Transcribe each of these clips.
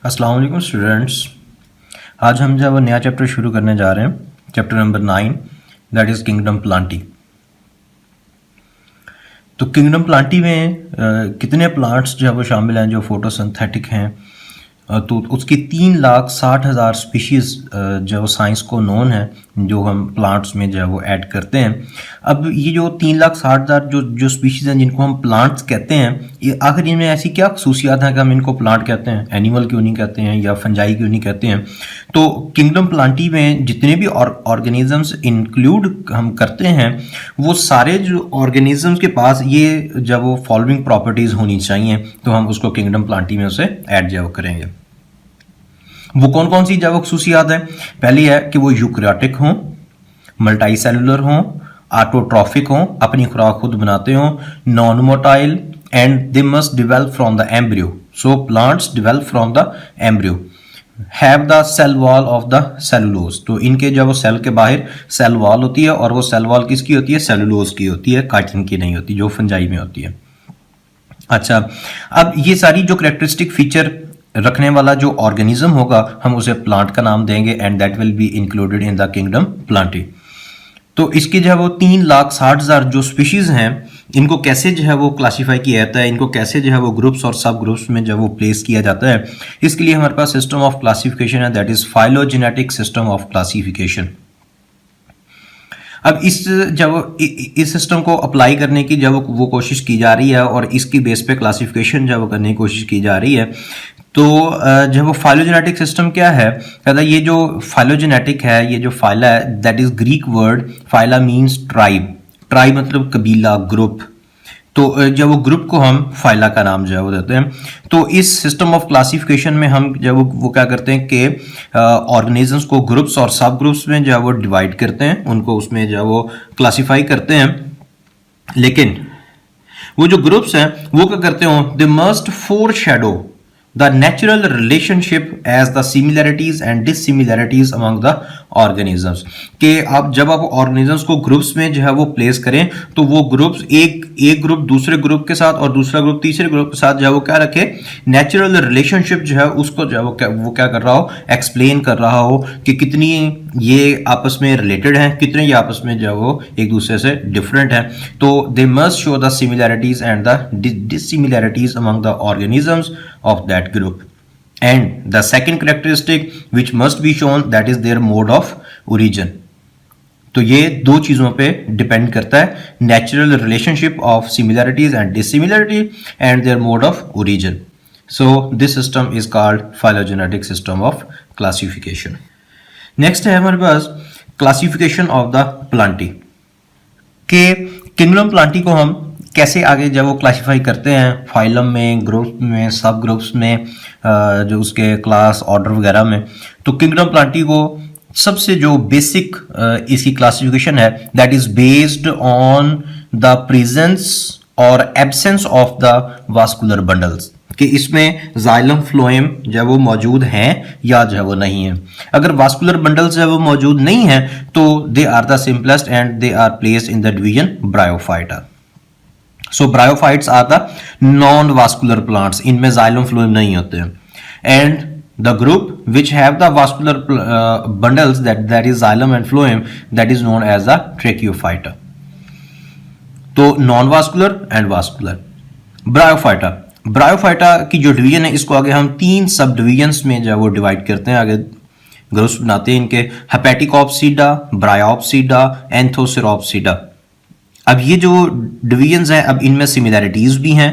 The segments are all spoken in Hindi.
अस्सलाम वालेकुम स्टूडेंट्स। आज हम जब नया चैप्टर शुरू करने जा रहे हैं, chapter number 9, that is kingdom Plantae. तो किंगडम प्लांटी में कितने प्लांट्स जो है वो शामिल हैं जो फोटोसिंथेटिक हैं। तो उसकी 3,60,000 स्पीशीज़ जो साइंस को नोन है, जो हम प्लांट्स में जो है वो ऐड करते हैं। अब ये जो 3,60,000 जो स्पीशीज़ हैं जिनको हम प्लांट्स कहते हैं, ये आखिर इनमें ऐसी क्या खसूसियात हैं कि हम इनको प्लांट कहते हैं, एनिमल क्यों नहीं कहते हैं या फंजाई क्यों नहीं कहते हैं। तो किंगडम प्लांटी में जितने भी ऑर्गेनिजम्स इंक्लूड हम करते हैं, वो सारे जो ऑर्गेनिजम्स के पास ये जब वो फॉलोइंग प्रॉपर्टीज़ होनी चाहिए, तो हम उसको किंगडम प्लांटी में उसे ऐड जो करेंगे। वो कौन कौन सी जैव खसूसियात हैं? पहली है कि वो यूकैरियोटिक हों, मल्टी सेलुलर हों, ऑटोट्रॉफिक हों, अपनी खुराक खुद बनाते हों, non motile, and they must develop from the embryo. So plants develop from the embryo, have the cell wall of the cellulose. तो इनके जब वो सेल के बाहर सेल वॉल होती है, और वो सेल वॉल किसकी होती है? सेलुलोज की होती है, काइटिन की नहीं होती, जो फंजाई में होती है। अच्छा, अब ये सारी जो करेक्टरिस्टिक फीचर रखने वाला जो ऑर्गेनिज्म होगा, हम उसे प्लांट का नाम देंगे, and that will be included in the kingdom Plantae. तो इसके जो है वो 3,60,000 जो स्पीशीज हैं, इनको कैसे जो है वो क्लासीफाई किया जाता है, इनको कैसे जो है वो ग्रुप्स और सब ग्रुप्स में जो है वो प्लेस किया जाता है, इसके लिए हमारे पास सिस्टम ऑफ क्लासिफिकेशन है, that is phylogenetic system of classification. अब इस सिस्टम को अप्लाई करने की जब वो कोशिश की जा रही है, और इसकी बेस पे क्लासिफिकेशन जब करने की कोशिश की जा रही है, तो जब वो फाइलोजेनेटिक सिस्टम क्या है, कहता है ये जो फाइलोजेनेटिक है, ये जो फाइला है, that is Greek word phyla means tribe. Tribe मतलब कबीला, ग्रुप। तो जब वो ग्रुप को हम फाइला का नाम जो है वो देते हैं। तो इस सिस्टम ऑफ क्लासिफिकेशन में हम जब वो क्या करते हैं कि ऑर्गेनिजम्स को ग्रुप्स और सब ग्रुप्स में जो है वो डिवाइड करते हैं, उनको उसमें जो है वो क्लासीफाई करते हैं। लेकिन वो जो ग्रुप्स हैं वो क्या करते हो, they must foreshadow the natural relationship as the similarities and dissimilarities among the organisms। कि आप जब आप ऑर्गेनिजम्स को ग्रुप्स में जो है वो प्लेस करें, तो वो ग्रुप्स एक ग्रुप दूसरे ग्रुप के साथ और दूसरा ग्रुप तीसरे ग्रुप के साथ जो है वो क्या रखे, नेचुरल रिलेशनशिप जो है उसको जो है वो क्या कर रहा हो, एक्सप्लेन कर रहा हो कि कितनी ये आपस में रिलेटेड हैं, कितने ये आपस में जो है वो एक दूसरे से डिफरेंट हैं। तो they must show the similarities and the dissimilarities among the organisms of that group, and the second characteristic which must be shown, that is their mode of origin। तो ये दो चीजों पे डिपेंड करता है, natural relationship of similarities and dissimilarity and their mode of origin. So this system is called phylogenetic system of classification. Next है हमारे पास क्लासिफिकेशन ऑफ द प्लांटी। के किंगडम प्लांटी को हम कैसे आगे जब वो क्लासीफाई करते हैं, फाइलम में, ग्रुप में, सब ग्रुप्स में, जो उसके क्लास ऑर्डर वगैरह में। तो किंगडम प्लांटी को सबसे जो बेसिक इसकी क्लासिफिकेशन है, that is based on the presence और absence of the vascular bundles, कि इसमें जाइलम फ्लोएम जो है वो मौजूद हैं या जो है वो नहीं है। अगर वास्कुलर बंडल्स जो है वो मौजूद नहीं है, तो they are the simplest and they are placed in the division bryophyta. So bryophytes are the non-vascular plants, इनमें xylem phloem नहीं होते हैं, and the group which have the vascular bundles, that is xylem and phloem, that is known as the tracheophyta। तो non-vascular and vascular। ब्रायोफाइटा की जो डिवीजन है, इसको आगे हम 3 सब डिवीजन्स में जो है वो डिवाइड करते हैं, आगे ग्रुप्स बनाते हैं इनके, हेपेटिकोप्सिडा, ब्रायोप्सिडा, एंथोसिरोप्सिडा। अब ये जो डिवीजन्स हैं, अब इनमें सिमिलैरिटीज भी हैं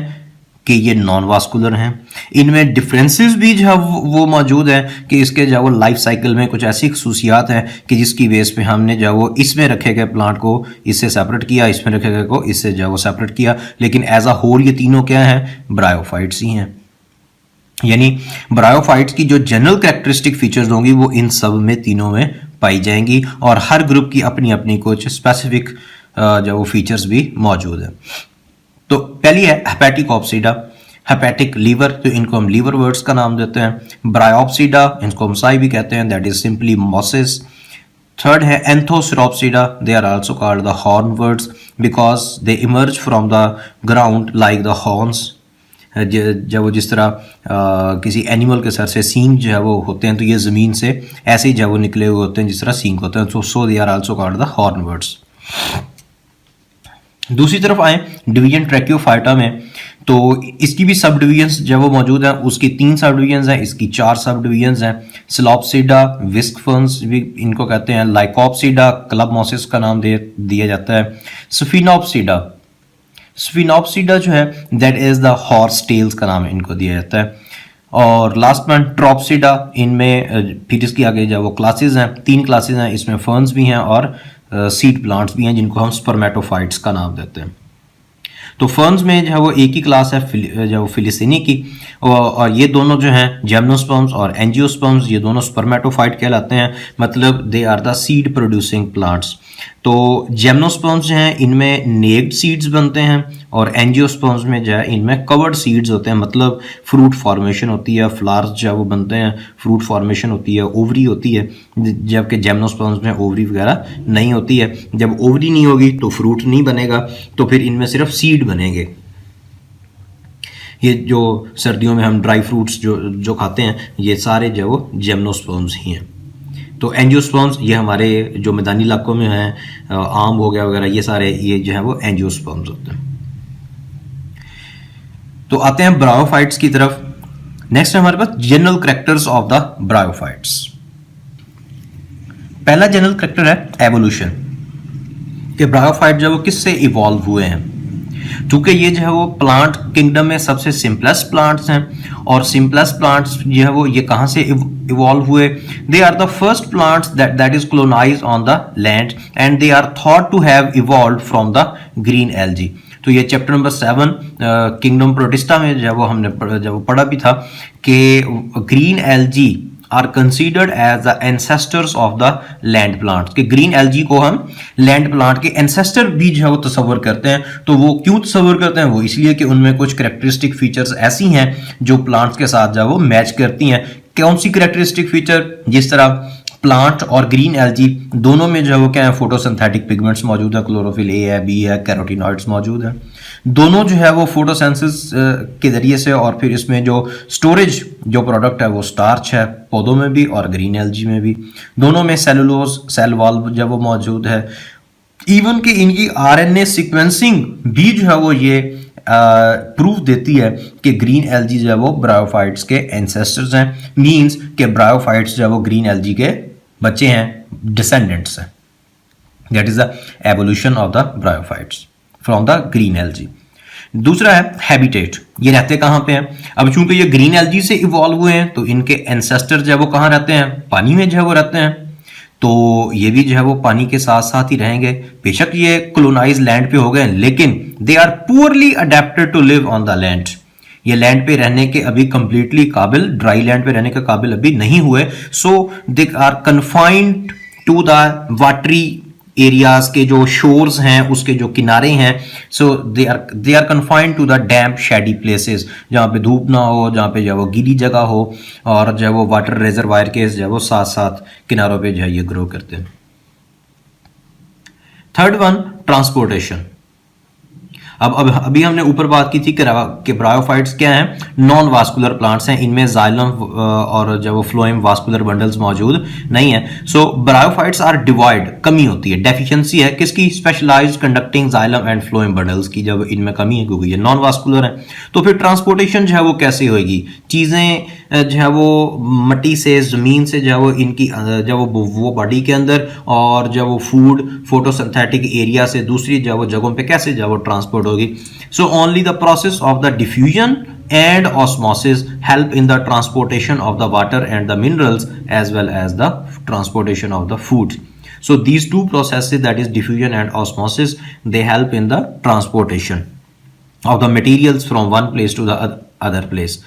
कि ये नॉन वास्कुलर हैं, इनमें डिफरेंसेस भी जो है वो मौजूद हैं कि इसके जो है वो लाइफ साइकिल में कुछ ऐसी खसूसियात हैं कि जिसकी बेस पे हमने जो है वो इसमें रखे गए प्लांट को इससे सेपरेट किया, इसमें रखे गए को इससे जो है वो सेपरेट किया। लेकिन एज अ होल ये तीनों क्या हैं? ब्रायोफाइट्स ही हैं। यानी ब्रायोफाइट्स की जो जनरल कैरेक्टरिस्टिक फीचर्स होंगी वो इन सब में, तीनों में पाई जाएंगी, और हर ग्रुप की अपनी अपनी कुछ स्पेसिफिक जो वो फीचर्स भी मौजूद हैं। तो पहली है हेपेटिकोप्सिडा, हेपेटिक लीवर, तो इनको हम लीवर वर्ड्स का नाम देते हैं। ब्रायोप्सिडा, इनको हम साई भी कहते हैं, that is simply mosses. Third है Anthocerotopsida, they are also called the horn worts because they emerge from the ground like the horns. जब वो जिस तरह किसी एनिमल के सर से सींग जो है वो होते हैं, तो ये ज़मीन से ऐसे ही जब वो निकले हुए होते हैं जिस तरह सींग होते हैं, so they are also called the horn birds. दूसरी तरफ आए डिवीजन ट्रैकियोफाइटा में, तो इसकी भी सब डिवीजन्स जो वो मौजूद हैं। उसकी 3 सब डिवीजन्स हैं, इसकी 4 सब डिवीजन्स हैं। सिलॉप्सिडा, विस्क फर्न्स भी इनको कहते हैं, लाइकोप्सिडा क्लब मॉसिस का नाम दिया जाता है। स्फिनोप्सिडा, स्फिनोप्सिडा जो है that is the horsetails का नाम इनको दिया जाता है। और लास्ट में ट्रॉप्सिडा, इनमें फिर इसकी आगे जो वो क्लासेस हैं, 3 क्लासेस हैं, इसमें फर्न्स भी हैं और सीड प्लांट्स भी हैं जिनको हम स्पर्मेटोफाइट्स का नाम देते हैं। तो फर्न्स में जो है वो एक ही क्लास है जो फिलिसिनी की, और ये दोनों जो हैं जिम्नोस्पर्म्स और एंजियोस्पर्म्स, ये दोनों स्पर्मेटोफाइट कहलाते हैं, मतलब they are the seed producing plants. तो जिम्नोस्पर्म्स जो हैं इनमें नेक्ड सीड्स बनते हैं, और एंजियोस्पर्म्स में जो है इनमें कवर्ड सीड्स होते हैं, मतलब फ्रूट फॉर्मेशन होती है, फ्लावर्स जो है वो बनते हैं, फ्रूट फॉर्मेशन होती है, ओवरी होती है, जबकि जिम्नोस्पर्म्स में ओवरी वगैरह नहीं होती है। जब ओवरी नहीं होगी तो फ्रूट नहीं बनेगा, तो फिर इनमें सिर्फ सीड बनेंगे। ये जो सर्दियों में हम ड्राई फ्रूट्स जो खाते हैं, ये सारे जो वो जिम्नोस्पर्म्स ही हैं। तो एंजियोस्पर्म्स ये हमारे जो मैदानी इलाकों में हैं, आम हो गया वगैरह, ये सारे ये जो है वो एंजियोस्पर्म्स होते हैं। तो आते हैं ब्रायोफाइट्स की तरफ। नेक्स्ट है हमारे पास general characters of the bryophytes. पहला जनरल कैरेक्टर है एवोल्यूशन, कि ब्रायोफाइट जो है वो किससे इवॉल्व हुए हैं। चूंकि ये जो है वो प्लांट किंगडम में सबसे सिंपलेस्ट प्लांट्स हैं, और सिंपलेस्ट प्लांट्स जो है वो ये कहाँ से इवॉल्व हुए, they are the first plants that is colonized on the land, and they are thought to have evolved from the green algae. तो ये चैप्टर नंबर 7 किंगडम प्रोटिस्टा में जो है वो हमने जब पढ़ा भी था कि green algae are considered as the ancestors of the land plant, कि ग्रीन एल्गी को हम लैंड प्लांट के एंसेस्टर भी जो है वो तस्वर करते हैं। तो वो क्यों तस्वर करते हैं, वो इसलिए कि उनमें कुछ कैरेक्टरिस्टिक फीचर्स ऐसी हैं जो प्लांट्स के साथ जो है वो मैच करती हैं। कौन सी कैरेक्टरिस्टिक फीचर, जिस तरह प्लांट और ग्रीन एल्गी दोनों में जो है वो क्या है, फोटोसिंथेटिक पिगमेंट्स मौजूद है, क्लोरोफिल ए है, बी है, कैरोटीनॉइड्स मौजूद है। दोनों जो है वो फोटोसेंसिस के जरिए से, और फिर इसमें जो स्टोरेज जो प्रोडक्ट है वो स्टार्च है, पौधों में भी और ग्रीन एल्गी में भी। दोनों में सेलुलोज सेल वॉल जब वो मौजूद है। इवन कि इनकी आरएनए सीक्वेंसिंग भी जो है वो ये प्रूफ देती है कि ग्रीन एल्गी जो है वो ब्रायोफाइट्स के एंसेस्टर्स हैं, मींस के ब्रायोफाइट्स जो है वो ग्रीन एल्गी के बच्चे हैं, डिसेंडेंट्स हैं। That is the evolution of the bryophytes from the green algae. दूसरा है हैबिटेट, ये रहते कहाँ पे हैं। अब चूंकि ये ग्रीन एल्गी से इवॉल्व हुए हैं, तो इनके एंसेस्टर जो है वो कहाँ रहते हैं, पानी में जो है वो रहते हैं। तो ये भी जो है वो पानी के साथ साथ ही रहेंगे। बेशक ये कॉलोनाइज लैंड पे हो गए, लेकिन they are poorly adapted to live on the land. ये लैंड पे रहने के अभी कंप्लीटली काबिल, ड्राई लैंड पे रहने के काबिल अभी नहीं हुए। So they are confined to the watery areas के जो शोर्स हैं, उसके जो किनारे हैं। So they are confined to the damp shady places, जहाँ पे धूप ना हो, जहाँ पे जो है वो गीली जगह हो, और जो है वो वाटर रिजर्वायर के जो है वो साथ साथ किनारों पे जो है ये ग्रो करते हैं। Third one, transportation. अब अभी हमने ऊपर बात की थी कि ब्रायोफाइट्स क्या हैं, नॉन वास्कुलर प्लांट्स हैं, इनमें जाइलम और जब वो फ्लोएम वास्कुलर बंडल्स मौजूद नहीं है। सो ब्रायोफाइट्स आर डिवाइड, कमी होती है, डेफिशिएंसी है किसकी, specialized conducting xylem and phloem bundles की, जब इनमें कमी है क्योंकि ये नॉन वास्कुलर है। तो फिर ट्रांसपोर्टेशन जो है वो कैसे होगी, चीजें जो है वो मट्टी से, जमीन से जो है वो इनकी जब वो बॉडी के अंदर, और जब वो फूड फोटोसिंथेटिक एरिया से दूसरी जो वो जगहों पे कैसे जो वो ट्रांसपोर्ट होगी। So only the process of the diffusion and osmosis help in the transportation of the water and the minerals as well as the transportation of the food. So these two processes, that is diffusion and osmosis, they help in the transportation of the materials from one place to the other place.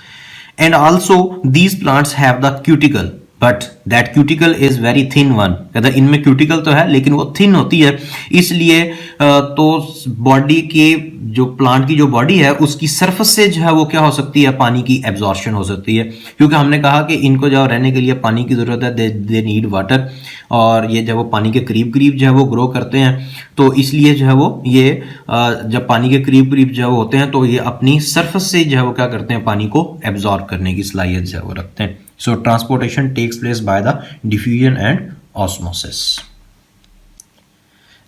And also these plants have the cuticle, but that cuticle is very thin one, कहता इनमें क्यूटिकल तो है लेकिन वो थिन होती है, इसलिए तो बॉडी के जो प्लांट की जो बॉडी है उसकी सरफेस से जो है वो क्या हो सकती है, पानी की एब्जॉर्प्शन हो सकती है, क्योंकि हमने कहा कि इनको जो रहने के लिए पानी की ज़रूरत है, दे नीड वाटर, और ये जब वो पानी के करीब करीब जो है वो ग्रो करते हैं, तो इसलिए जो है वो ये जब पानी के करीब करीब जो है वो होते हैं तो ये अपनी सरफेस से जो है वो क्या करते हैं, पानी को एब्जॉर्ब करने की सलाहियत जो है वो रखते हैं। So transportation takes place by the diffusion and osmosis.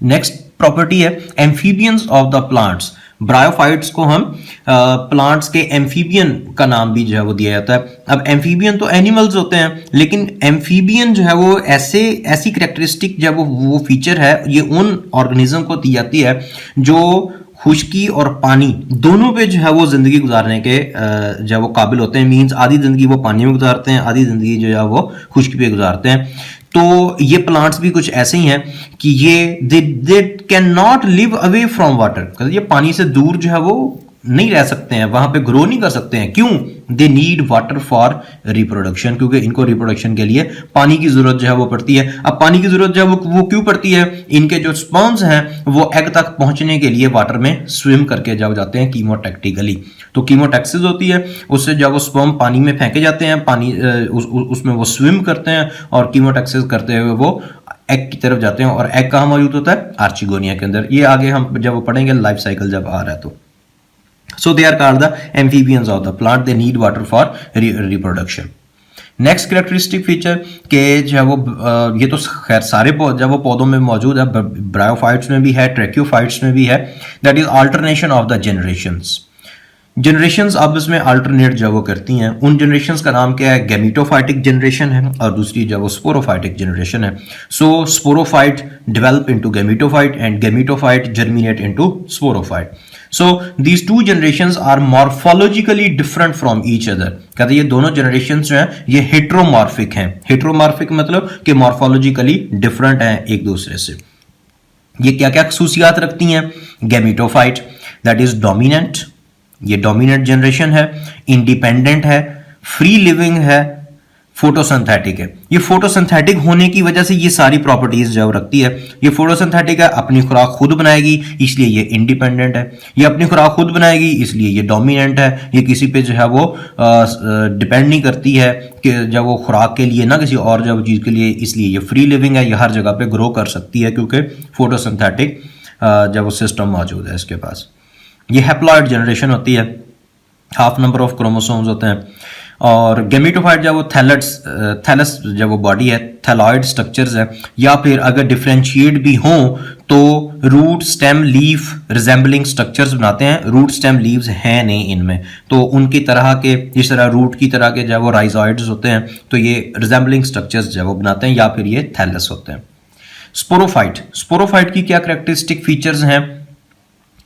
Next property है amphibians of the plants. Bryophytes को हम प्लांट्स के एम्फीबियन का नाम भी जो है वो दिया जाता है। अब एम्फीबियन तो एनिमल्स होते हैं, लेकिन एम्फीबियन जो है वो ऐसी करेक्टरिस्टिक जब वो फीचर है, ये उन ऑर्गेनिज्म को दी जाती है जो खुश्की और पानी दोनों पे जो है वो जिंदगी गुजारने के जो है वो काबिल होते हैं। मींस आधी जिंदगी वो पानी में गुजारते हैं, आधी जिंदगी जो है वो खुश्की पे गुजारते हैं। तो ये प्लांट्स भी कुछ ऐसे ही हैं कि ये they can not live away from water, ये पानी से दूर जो है वो नहीं रह सकते हैं, वहां पे ग्रो नहीं कर सकते हैं। क्यों? They need water for reproduction, क्योंकि इनको रिप्रोडक्शन के लिए पानी की जरूरत जो है वो पड़ती है। अब पानी की जरूरत जो है वो क्यों पड़ती है? इनके जो स्पर्म्स हैं वो एग तक पहुंचने के लिए वाटर में स्विम करके जब जाते हैं कीमोटैक्टिकली, तो कीमोटैक्सिस होती है, उससे जब वो स्पर्म पानी में फेंके जाते हैं, पानी उसमें वो स्विम करते हैं और कीमोटैक्सिस करते हुए वो एग की तरफ जाते हैं। और एग कहाँ मौजूद होता है? आर्चिगोनिया के अंदर। ये आगे हम जब वो पढ़ेंगे लाइफ साइकिल जब आ रहा है तो। So they are called the amphibians of the plant. They need water for reproduction. Next characteristic feature के जो है वो ये तो खैर सारे जब वो पौधों में मौजूद है, ब्रायोफाइट्स में भी है, ट्रैक्योफाइट्स में भी है, that is alternation of the generations. Generations अब इसमें अल्टरनेट जो वो करती हैं, उन जनरेशंस का नाम क्या है? गैमीटोफाइटिक जनरेशन है और दूसरी जो वो स्पोरोफाइटिक जनरेशन है। So sporophyte develop into gametophyte and gametophyte germinate into sporophyte. So these two generations are morphologically different from each other. कहते ये दोनों generations जो हैं ये heteromorphic हैं। heteromorphic मतलब कि morphologically different हैं एक दूसरे से। ये क्या क्या खसूसियात रखती हैं? गैमीटोफाइट that is dominant, ये डोमिनेंट जनरेशन है, इंडिपेंडेंट है, फ्री लिविंग है, फोटोसिंथेटिक है। ये फोटोसिंथेटिक होने की वजह से ये सारी प्रॉपर्टीज जो रखती है। ये फोटोसिंथेटिक है, अपनी खुराक खुद बनाएगी इसलिए ये इंडिपेंडेंट है, ये अपनी खुराक खुद बनाएगी इसलिए ये डोमिनेंट है, ये किसी पे जो है वो डिपेंड नहीं करती है कि जब वो खुराक के लिए ना किसी और जब चीज़ के लिए, इसलिए ये फ्री लिविंग है, ये हर जगह पे ग्रो कर सकती है क्योंकि फोटोसिंथेटिक जब वो सिस्टम मौजूद है इसके पास। ये हैप्लॉइड जनरेशन होती है, हाफ नंबर ऑफ क्रोमोसोम्स होते हैं। और गैमीटोफाइट जब वो थैलस जब वो बॉडी है, थैलॉइड स्ट्रक्चर्स है, या फिर अगर डिफरेंशिएट भी हों तो root stem leaf resembling structures बनाते हैं। रूट स्टेम लीव्स हैं नहीं इनमें, तो उनकी तरह के जिस तरह रूट की तरह के जब वो राइजॉइड्स होते हैं तो ये रिजेंबलिंग स्ट्रक्चर्स जब वो बनाते हैं, या फिर ये थैलस होते हैं। स्पोरोफाइट की क्या कैरेक्टरिस्टिक फीचर्स हैं?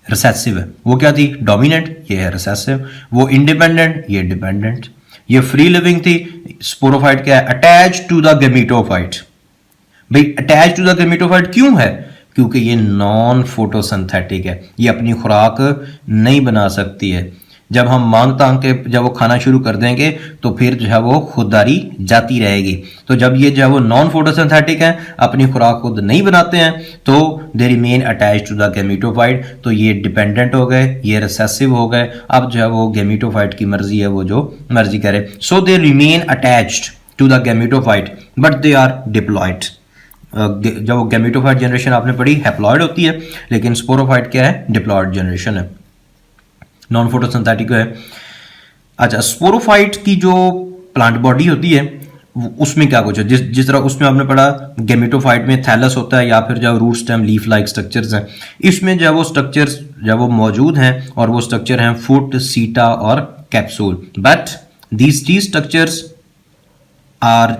रिसेसिव है, वो क्या थी? डोमिनेंट, ये है रिसेसिव। वो इंडिपेंडेंट, ये डिपेंडेंट। ये फ्री लिविंग थी। स्पोरोफाइट क्या है? Attach to the gametophyte. भाई अटैच टू द गैमीटोफाइट क्यों है? क्योंकि ये नॉन फोटोसिंथेटिक है, ये अपनी खुराक नहीं बना सकती है। जब हम मांग तांग के जब वो खाना शुरू कर देंगे तो फिर जो है वो खुददारी जाती रहेगी। तो जब ये जो है वो नॉन फोटोसिंथेटिक है, अपनी खुराक खुद नहीं बनाते हैं, तो they remain attach to the gametophyte, तो ये डिपेंडेंट हो गए, ये रिसेसिव हो गए। अब जो है वो गैमीटोफाइट की मर्जी है, वो जो मर्जी करे। So they remain attached to the gametophyte but they are diploid. जब वो गैमीटोफाइट जनरेशन आपने पढ़ी हैप्लॉइड होती है, लेकिन स्पोरोफाइट क्या है? डिप्लॉइड जनरेशन है, नॉन फोटोसिंथेटिक है। अच्छा, स्पोरोफाइट की जो प्लांट बॉडी होती है उसमें क्या कुछ है? जिस तरह उसमें आपने पढ़ा गैमीटोफाइट में थैलस होता है या फिर जो root stem leaf like structures हैं, इसमें जो वो स्ट्रक्चर्स जब वो मौजूद हैं और वो स्ट्रक्चर हैं फुट, सीटा और capsule. But these the structures are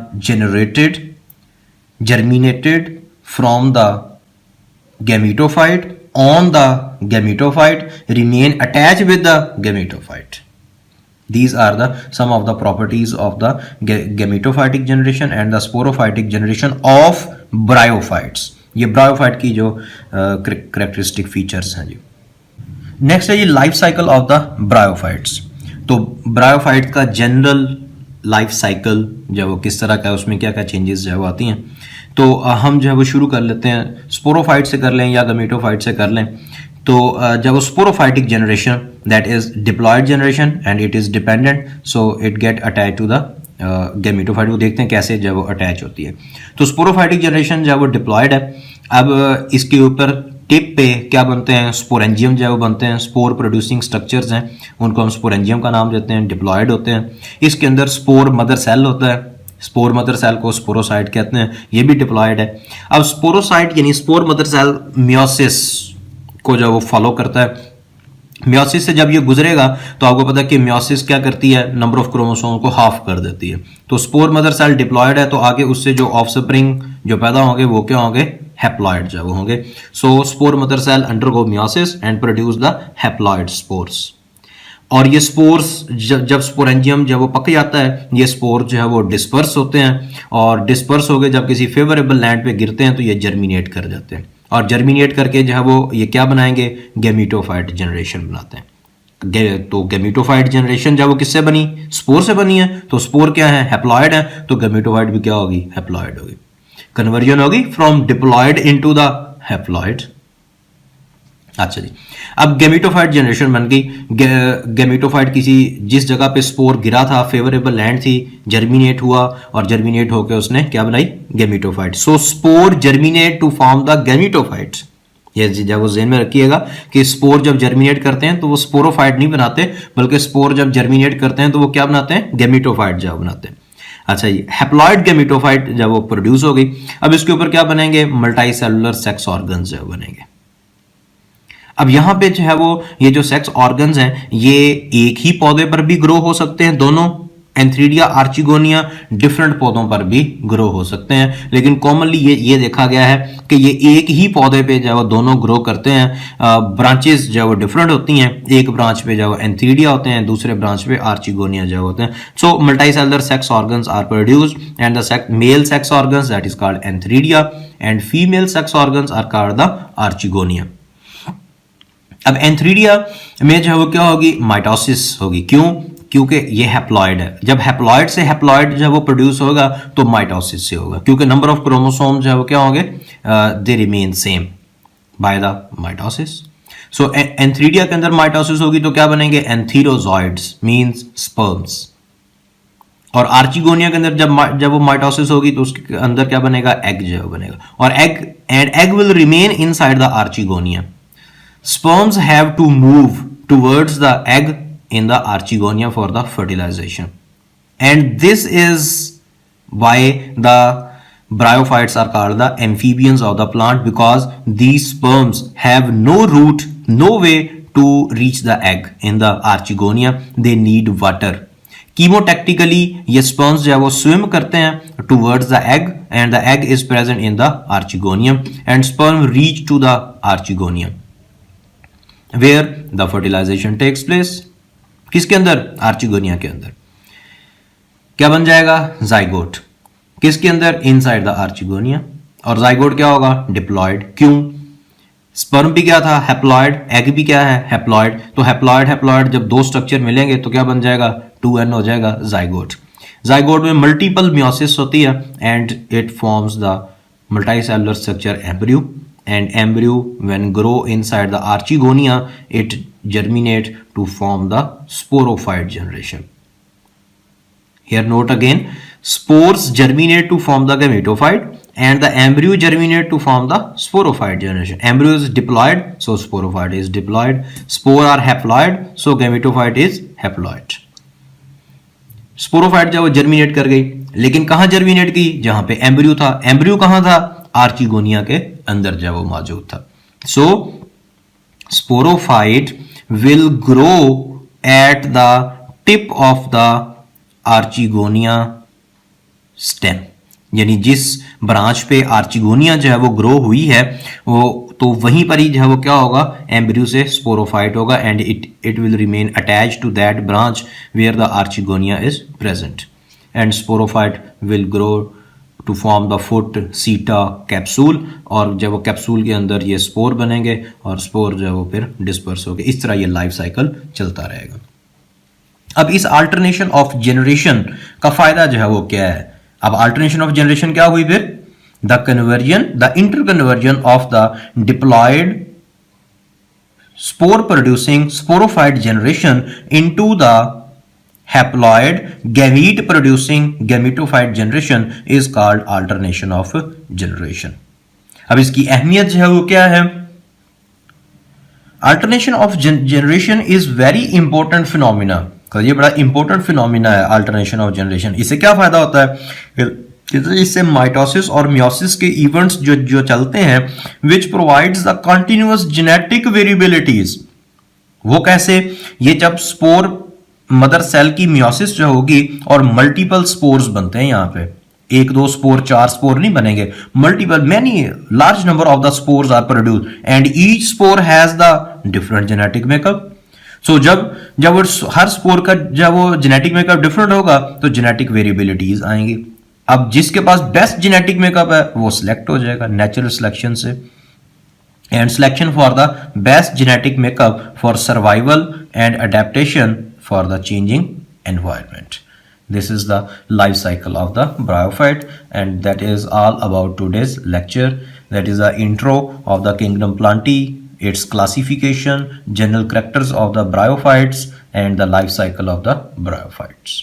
germinated from the gametophyte on the gametophyte, remain attached with the gametophyte. These are the some of the properties of the gametophytic generation and the sporophytic generation of bryophytes. ये ब्रायोफाइट की जो करेक्टरिस्टिक फीचर्स हैं जी। नेक्स्ट है ये life cycle of the bryophytes. तो ब्रायोफाइट का जनरल लाइफ साइकिल जो है वो किस तरह का है, उसमें क्या क्या चेंजेस जो है वो आती हैं। तो हम जो है वो शुरू कर लेते हैं, स्पोरोफाइट से कर लें या गमीटोफाइट से कर लें। तो जब वो sporophytic generation that is diploid generation and it is dependent, so it get attach to the gametophyte. वो देखते हैं कैसे जब वो अटैच होती है। तो स्पोरोफाइटिक जनरेशन जब वो डिप्लॉयड है, अब इसके ऊपर टिप पे क्या बनते हैं, स्पोरेंजियम जो है वो बनते हैं, स्पोर प्रोड्यूसिंग स्ट्रक्चर्स हैं, उनको हम स्पोरेंजियम का नाम देते हैं, डिप्लॉयड होते हैं। इसके अंदर स्पोर मदर सेल होता है, स्पोर मदर सेल को स्पोरोसाइट कहते हैं, ये भी डिप्लॉयड है। अब स्पोरोसाइट यानी स्पोर मदर सेल मियोसिस को जो वो फॉलो करता है। मियोसिस से जब ये गुजरेगा तो आपको पता है कि मियोसिस क्या करती है, नंबर ऑफ क्रोमोसोम को हाफ कर देती है। तो स्पोर मदर सेल डिप्लॉयड है, तो आगे उससे जो ऑफस्प्रिंग जो पैदा होंगे वो क्या होंगे, हैप्लॉयड जो वो होंगे। So spore mother cell undergo meiosis and produce the haploid spores. और ये स्पोर्स जब स्पोरेंजियम जब वो पक जाता है, ये स्पोर जो है वो डिस्पर्स होते हैं, और डिस्पर्स हो गए जब किसी फेवरेबल लैंड पे गिरते हैं तो ये जर्मिनेट कर जाते हैं, और जर्मिनेट करके जो है वो ये क्या बनाएंगे, गैमीटोफाइट जनरेशन बनाते हैं। तो गैमीटोफाइट जनरेशन जब वो किससे बनी, स्पोर से बनी है। तो स्पोर क्या है, हैप्लॉयड है, तो गैमीटोफाइट भी क्या होगी, हैप्लॉयड होगी। कन्वर्जन होगी from diploid into the haploid. अच्छा जी, अब गैमीटोफाइट जनरेशन बन गई। गैमीटोफाइट किसी जिस जगह पे स्पोर गिरा था, फेवरेबल लैंड थी, जर्मिनेट हुआ, और जर्मिनेट होकर उसने क्या बनाई, gametophyte. So spore germinate to form the gametophytes. ये जब वो ज़हन में रखिएगा कि स्पोर जब जर्मिनेट करते हैं तो वो स्पोरोफाइट नहीं बनाते, बल्कि स्पोर जब जर्मिनेट करते हैं तो वो क्या बनाते हैं, गैमीटोफाइट जब बनाते हैं। अच्छा जी, हैप्लॉयड गैमीटोफाइट जब वो प्रोड्यूस हो गई, अब इसके ऊपर क्या बनेंगे, मल्टी सेलुलर सेक्स ऑर्गन्स जो बनेंगे। अब यहां पे जो है वो ये जो सेक्स ऑर्गन्स हैं, ये एक ही पौधे पर भी ग्रो हो सकते हैं, दोनों एंथ्रीडिया आर्चिगोनिया डिफरेंट पौधों पर भी ग्रो हो सकते हैं, लेकिन कॉमनली ये देखा गया है कि ये एक ही पौधे पे जो है वो दोनों ग्रो करते हैं। ब्रांचेस जो है वो डिफरेंट होती हैं, एक ब्रांच पे जो है वो एंथ्रीडिया होते हैं, दूसरे ब्रांच पे आर्चिगोनिया जो होते हैं। So multicellular sex organs are produced and the male sex organs that is called antheridia and female sex organs are called the archegonia. अब एंथ्रीडिया में जो है वो क्या होगी, माइटोसिस होगी। क्यों, क्योंकि ये हैप्लॉयड है। जब हैप्लॉयड से हैप्लॉयड जो है वो प्रोड्यूस होगा तो माइटोसिस से होगा, क्योंकि नंबर ऑफ क्रोमोसोम जो है वो क्या होंगे, they remain same by the mitosis. So antheridia के अंदर माइटोसिस होगी तो क्या बनेंगे, एंथीरोजॉइड्स मींस स्पर्म्स। और आर्चिगोनिया के अंदर जब वो माइटोसिस होगी तो उसके अंदर क्या बनेगा, एग जो है बनेगा, और egg will remain inside the archegonia. Sperms have to move towards the egg in the archegonia for the fertilization, and this is why the bryophytes are called the amphibians of the plant, because these sperms have no route, no way to reach the egg in the archegonia. They need water. Chemotactically ये sperms जो है वो swim करते हैं towards the egg, and the egg is present in the archegonium, and sperm reach to the archegonium where the fertilization takes place. किसके अंदर, आर्चिगोनिया के अंदर। क्या बन जाएगा, जाइगोट। किसके अंदर, इनसाइड द आर्चिगोनिया। और जाइगोट क्या होगा, डिप्लॉयड। क्यों, स्पर्म भी क्या था, हैप्लॉयड, एग भी क्या है, हैप्लॉयड। तो हैप्लॉयड जब दो स्ट्रक्चर मिलेंगे तो क्या बन जाएगा, 2n हो जाएगा, जाइगोट। जाइगोट में मल्टीपल मियोसिस होती है and it forms the multicellular structure embryo, and embryo when grow inside the archegonia it germinate to form the sporophyte generation. Here note again, spores germinate to form the gametophyte and the embryo germinate to form the sporophyte generation. Embryo is diploid, so sporophyte is diploid. Spore are haploid, so gametophyte is haploid. Sporophyte जब जर्मिनेट कर गई, लेकिन कहां जर्मिनेट की, जहां पे एम्ब्रियो था। एम्ब्रियो कहां था, आर्चिगोनिया के अंदर जब वो मौजूद था। So sporophyte will grow at the tip of the archegonia stem, यानी जिस ब्रांच पे आर्चिगोनिया जो है वो ग्रो हुई है वो तो वहीं पर ही जो है वो क्या होगा, एम्ब्रियो से स्पोरोफाइट होगा and it will remain attached to that branch where the archegonia is present and sporophyte will grow to form the foot seta capsule, और जब वो कैप्सूल के अंदर ये स्पोर बनेंगे और स्पोर जो है वो फिर डिस्पर्स होंगे। इस तरह ये लाइफ साइकिल चलता रहेगा। अब इस अल्टरनेशन ऑफ जनरेशन का फायदा जो है वो क्या है? अब अल्टरनेशन ऑफ जनरेशन क्या हुई फिर? The interconversion of the diploid spore producing sporophyte generation into the haploid gamete producing gametophyte generation is called alternation of generation. अब इसकी अहमियत जो है वो क्या है? Alternation of generation is very important phenomena. ये बड़ा इंपॉर्टेंट फिनोमिना है अल्टरनेशन ऑफ जनरेशन। इससे क्या फायदा होता है? इससे माइटोसिस और मियोसिस के इवेंट्स जो चलते हैं which provides the continuous genetic variabilities. वो कैसे? ये जब स्पोर मदर सेल की मियोसिस जो होगी और मल्टीपल स्पोर्स बनते हैं, यहां पे एक दो स्पोर चार स्पोर नहीं बनेंगे, multiple many large number of the spores are produce and each spore has the different genetic makeup. So जब हर स्पोर का जब वो जेनेटिक मेकअप डिफरेंट होगा तो जेनेटिक वेरिएबिलिटीज आएंगी। अब जिसके पास बेस्ट जेनेटिक मेकअप है वो सिलेक्ट हो जाएगा नेचुरल सिलेक्शन से, and selection for the best genetic makeup for survival and adaptation for the changing environment. This is the life cycle of the bryophyte, and that is all about today's lecture. That is the intro of the kingdom Plantae, its classification, general characters of the bryophytes, and the life cycle of the bryophytes.